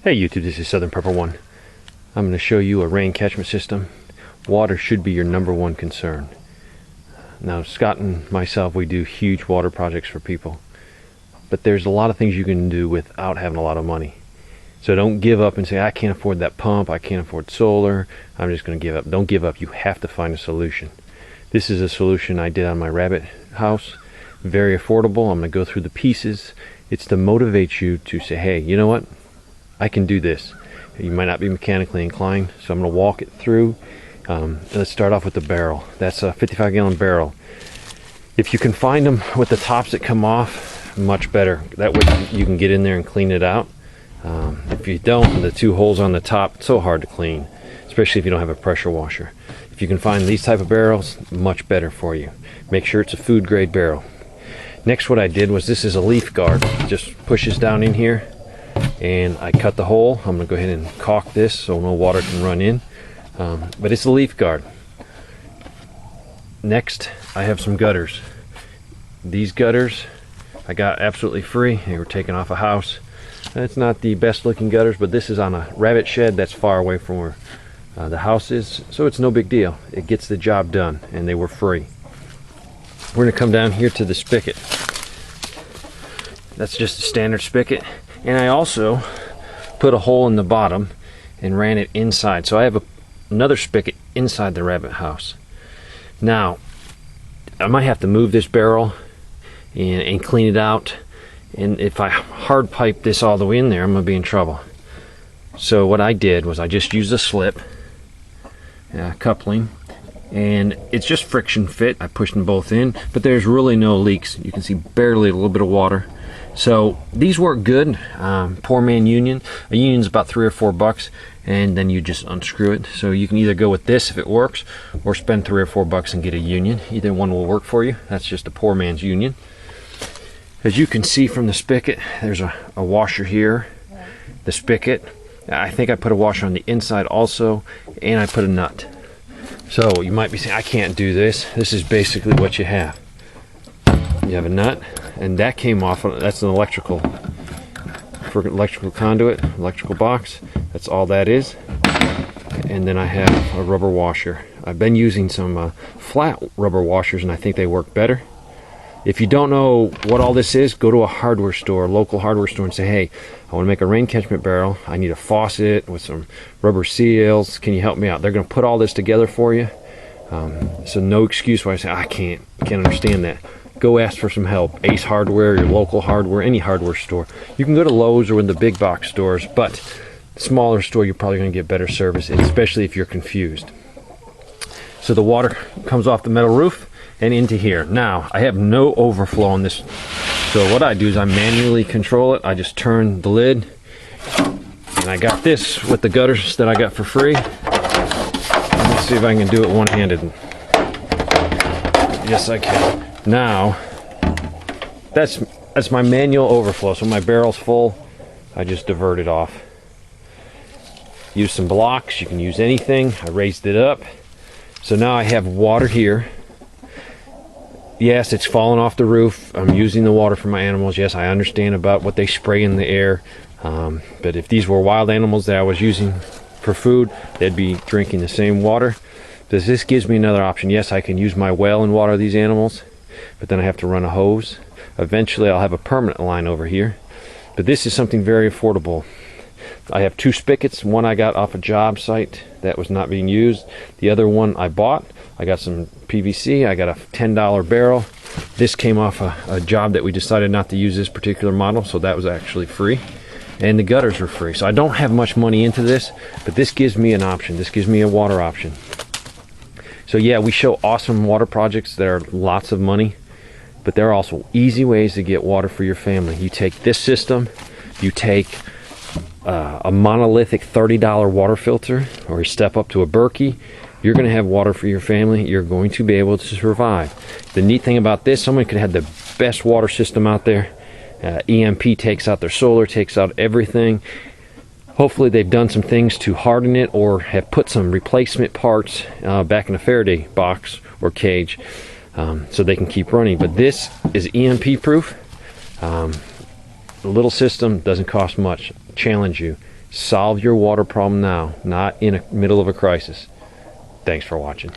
Hey YouTube, this is Southern Purple One. I'm going to show you a rain catchment system. Water should be your #1 concern. Now Scott and myself, we do huge water projects for people, but there's a lot of things you can do without having a lot of money. So don't give up and say, I can't afford that pump, I can't afford solar, I'm just going to give up. Don't give up. You have to find a solution. This is a solution I did on my rabbit house. Very affordable. I'm going to go through the pieces. It's to motivate you to say, hey, you know what? I can do this. You might not be mechanically inclined, so I'm going to walk it through. Let's start off with the barrel. That's a 55-gallon barrel. If you can find them with the tops that come off, much better. That way you can get in there and clean it out. If you don't, the two holes on the top, it's so hard to clean, especially if you don't have a pressure washer. If you can find these type of barrels, much better for you. Make sure it's a food grade barrel. Next, what I did was, this is a leaf guard. It just pushes down in here, and I cut the hole. I'm going to go ahead and caulk this so no water can run in, but it's a leaf guard. Next, I have some gutters. These gutters I got absolutely free. They were taken off a house. It's not the best looking gutters, but this is on a rabbit shed that's far away from where the house is, so it's no big deal. It gets the job done, and they were free. We're going to come down here to the spigot. That's just a standard spigot. And I also put a hole in the bottom and ran it inside. So I have another spigot inside the rabbit house. Now, I might have to move this barrel and clean it out. And if I hard pipe this all the way in there, I'm going to be in trouble. So what I did was I just used a slip, coupling, and it's just friction fit. I pushed them both in, but there's really no leaks. You can see barely a little bit of water. So these work good. Poor man union. A union's about $3 or $4, and then you just unscrew it. So you can either go with this if it works, or spend $3 or $4 and get a union. Either one will work for you. That's just a poor man's union. As you can see from the spigot, there's a washer here. The spigot, I think I put a washer on the inside also, and I put a nut. So you might be saying, I can't do this. This is basically what you have. You have a nut, and that came off. That's an electrical, for electrical conduit, electrical box. That's all that is. And then I have a rubber washer. I've been using some flat rubber washers, and I think they work better. If you don't know what all this is, go to a hardware store, local hardware store, and say, hey, I want to make a rain catchment barrel. I need a faucet with some rubber seals. Can you help me out? They're going to put all this together for you. So no excuse why I say, I can't understand that. Go ask for some help. Ace Hardware, your local hardware, any hardware store. You can go to Lowe's or in the big box stores, but smaller store, you're probably going to get better service, especially if you're confused. So the water comes off the metal roof and into here. Now, I have no overflow on this. So what I do is I manually control it. I just turn the lid, and I got this with the gutters that I got for free. Let's see if I can do it one-handed. Yes, I can. Now, that's my manual overflow. So when my barrel's full, I just divert it off. Use some blocks. You can use anything. I raised it up. So now I have water here. Yes, it's falling off the roof. I'm using the water for my animals. Yes, I understand about what they spray in the air. But if these were wild animals that I was using for food, they'd be drinking the same water. This gives me another option. Yes, I can use my well and water these animals, but then I have to run a hose. Eventually, I'll have a permanent line over here. But this is something very affordable. I have 2 spigots. One I got off a job site that was not being used. The other one I bought. I got some PVC. I got a $10 barrel. This came off a job that we decided not to use this particular model, so that was actually free. And the gutters were free. So I don't have much money into this, but this gives me an option. This gives me a water option. So yeah, we show awesome water projects that are lots of money, but there are also easy ways to get water for your family. You take this system, you take a monolithic $30 water filter, or you step up to a Berkey, you're going to have water for your family. You're going to be able to survive. The neat thing about this, someone could have the best water system out there. EMP takes out their solar, takes out everything. Hopefully they've done some things to harden it, or have put some replacement parts back in a Faraday box or cage, so they can keep running. But this is EMP proof. The little system doesn't cost much. Challenge you. Solve your water problem now, not in the middle of a crisis. Thanks for watching.